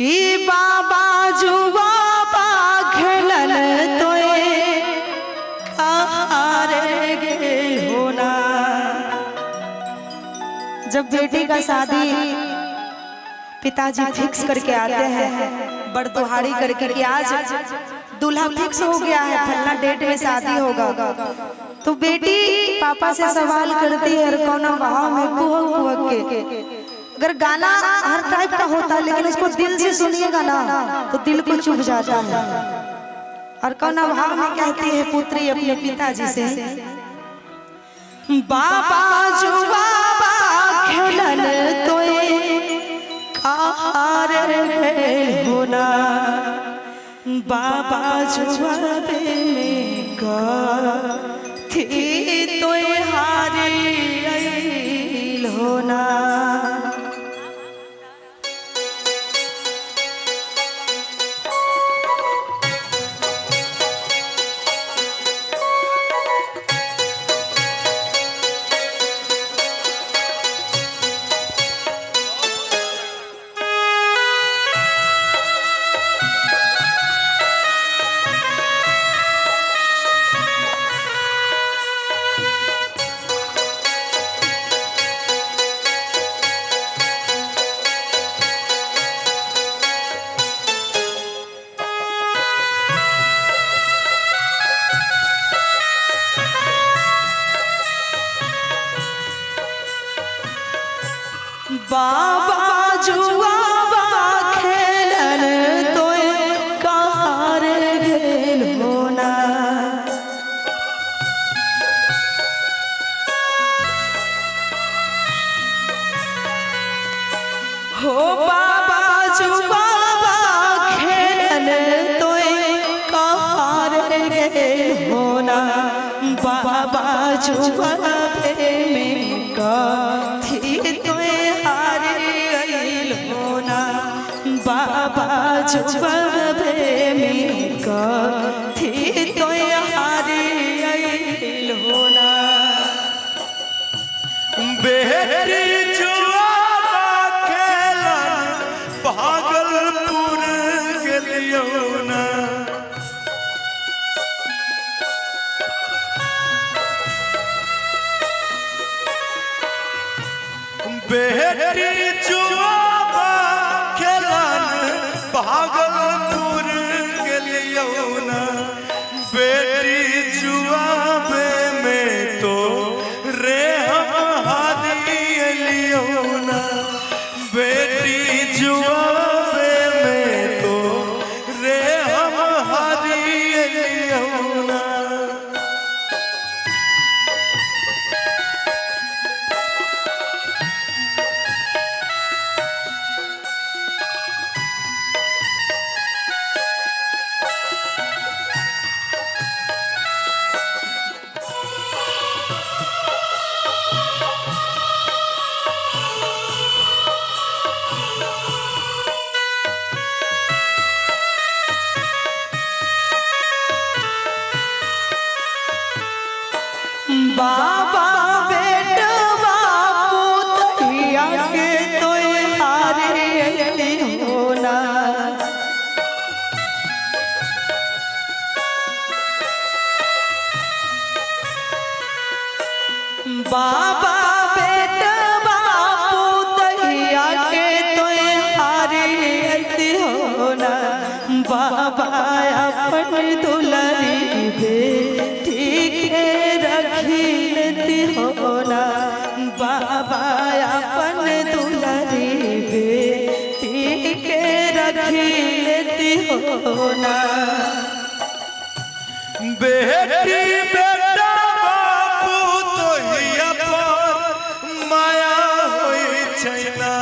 कि बाबा जुआ खेलन तोए हारे गेल होना। जब बेटी का शादी पिताजी फिक्स करके आते हैं बड़तुहारी करके कि आज दूल्हा फिक्स हो गया है, फलना डेट में शादी होगा, तो बेटी पापा से सवाल करती है कौन भाव में कुहक कुहक के। अगर गाना हर टाइप का होता है लेकिन उसको दिल से सुनिएगा ना तो दिल को चुभ जाता है। और कौन भाव में कहती है पुत्री अपने पिताजी से, बाबा जुआ खेलन तोए हारे गेल होना। बाबा जुआ में थी तोए हारे गेल होना। बाबा जुआ खेलन तोए हारे गेल होना। हो बाबा जुआ खेलन तोए हारे गेल होना। बाबा जुआ में थी तोए हारे गेल होना। बाबा जुआ में थी तोए हारे गेल होना। बेटी जुआ खेलन भागलपुर गेलियो ना। बेटी जुआ खेलन भागलपुर गेलियो ना। बेटी जुआ में तो रे हम हारियो ना। बेटी जुआ में तो रे हम हारियो ना। बाबा बेटवा पुतहिया के तोए हारे गेल होना। बाबा बेटवा पुतहिया के तोए हारे गेल होना। बाबा अपन दुलारी बेटी के रखी होना। बाबा अपन दुलारी बेटी के रखी होना। बेटी बेटा बापू तो हिया पर माया होई छैना।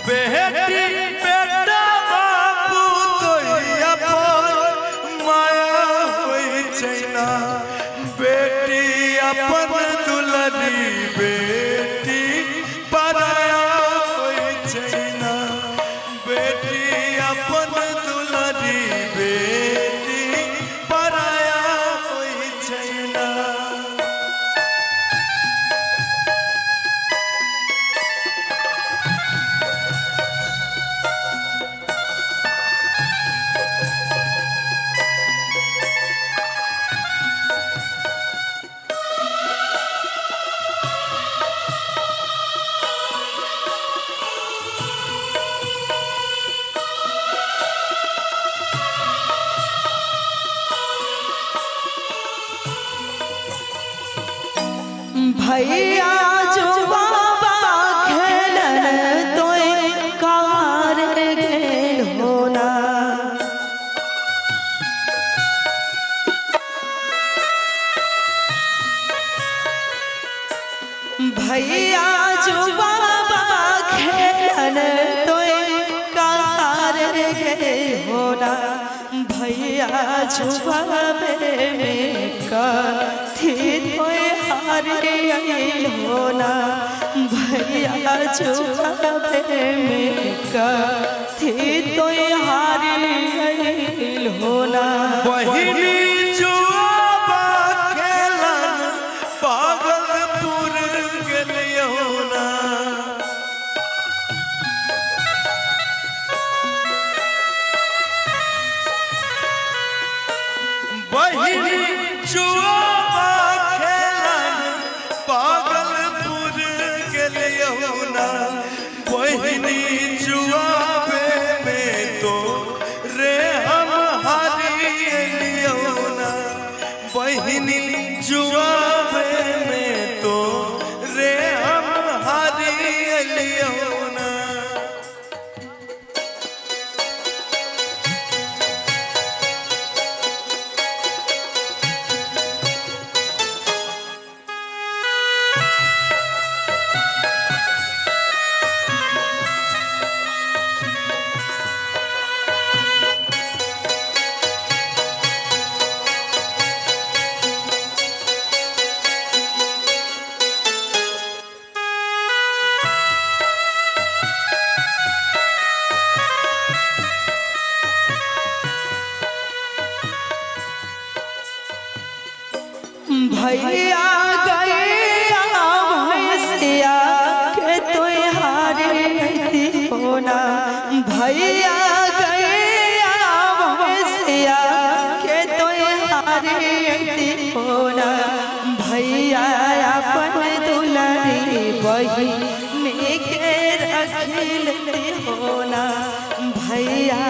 बेटी बेटा बापू तो हिया पर माया होई छैना। बेटी अपन दुलारी बेटी पराया होई छैना। भैया जो बाबा खेलन तोय कार गेल होना। भैया जो बाबा खेलन तोय कार गेल होना। भैया जुबाबे में कथी तोय हार गइल होना। भैया जुबाबे में कथी तोय हार गइल होना। बहिनी जुआबा खेलन भागलपुर गेलियो ना। बहिनी जुआबा खेलन भागलपुर गेलियो ना। बहिनी जुआबे में तो रे हम हारियो ना। बहिनी जुआबे में तो रे हम हारियो ना। भैया गैया भैंसिया के तोय हार गइल होना। भैया गैया भैंसिया के तोय हार गइल होना। भैया अपन दुलारी बहिनी के रखिल होना। भैया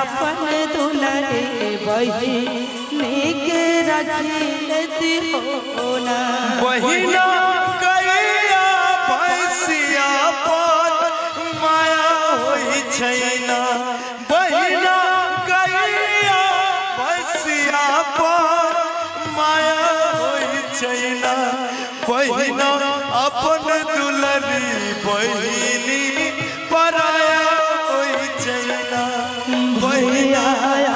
अपन दुलारी बहिनी के रखिल होना। बहिना गैया भैंसिया पर माया होई छैना। बहिना गैया भैंसिया पर माया होई छैना। बहिना अपन दुलरी बहिनी पराया होई छैना। भैया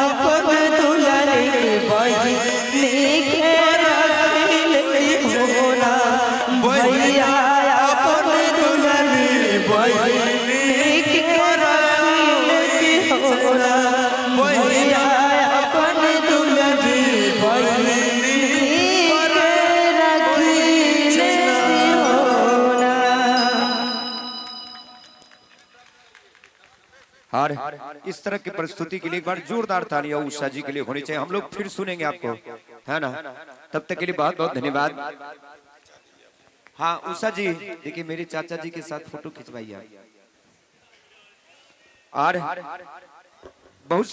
अपन दुलारी बहिनी के रखिल होना। भैया अपन दुलारी बहिनी के रखिल होना। भैया अपन दुलारी बहिनी के रखिल होना। और इस तरह की प्रस्तुति के लिए एक बार जोरदार तालियां उषा जी के लिए होनी चाहिए। हम लोग फिर सुनेंगे आपको, है ना। तब तक के लिए बहुत बहुत धन्यवाद। हाँ उषा जी, देखिए मेरे चाचा जी के साथ फोटो खिंचवाइए आप। और बहुत